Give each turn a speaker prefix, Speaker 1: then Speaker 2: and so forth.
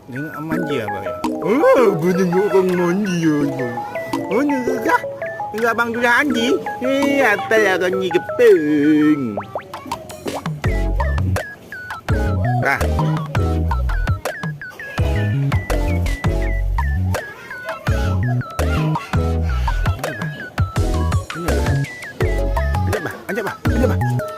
Speaker 1: Nengok manja apa ya? Oh, menengok orang manja tu. Oh, nengok kah? Nengok abang tu dah Andi. Atas orang ni keping. Ah. Anjak bah. Anjak bah. Anjak bah.